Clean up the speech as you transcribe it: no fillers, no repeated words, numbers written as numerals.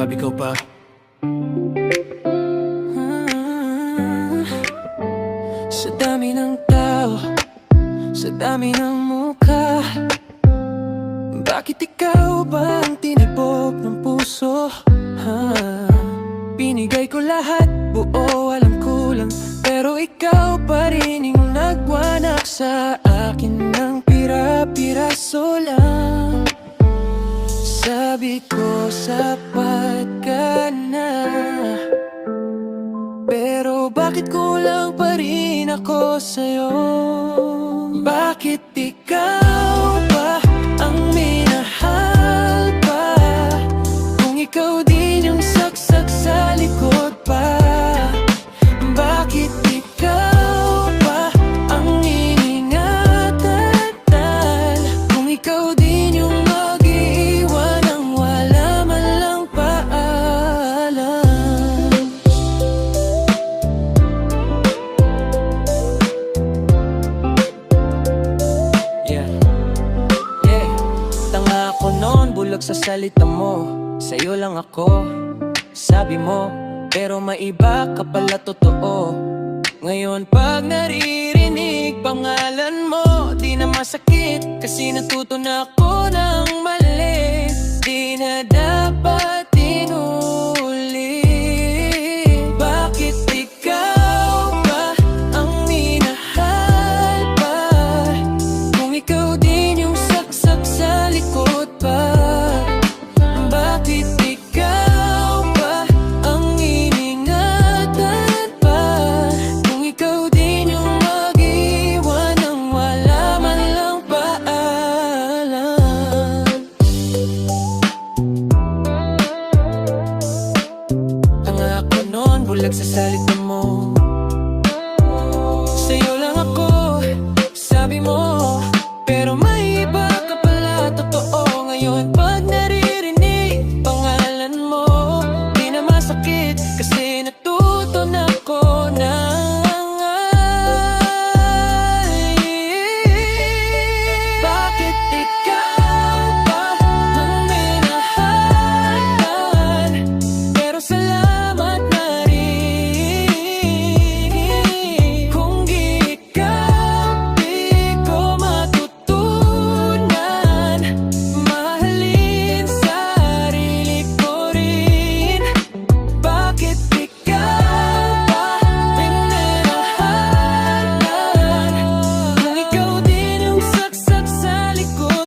Bab, ikaw pa. Sa dami ng tao, sa dami ng mukha, bakit ikaw ba ang tinibok ng puso? Binigay ko lahat, buo, walang kulang, pero ikaw pa rin yung nagwanak sa akin ng pira-piraso lang. Sabi ko sapat ka na, pero bakit kulang pa rin ako sa'yo? Bakit ikaw ba ang minahal pa, kung ikaw din yung saksak sa likod pa? Bakit ikaw ba ang iingatan, kung ikaw din yung mag-iiwan ng wala man lang paalam? Yeah. Tanga ako noon, bulag sa salita mo. Sa'yo lang ako, sabi mo, pero maiba ka pala totoo. Ngayon pag naririnig pangalan mo, di na masakit, kasi natuto na ako ng mali. Di na dapat inulit. Bakit ikaw ba ang minahal pa, kung ikaw din yung saksak sa likod pa? Bakit ikaw ba ang iningatan pa, kung ikaw din yung mag-iwan ng wala man lang paalam? Tanga ako noon, bulag sa salita mo. Sa'yo lang ako, sabi mo, pero may iba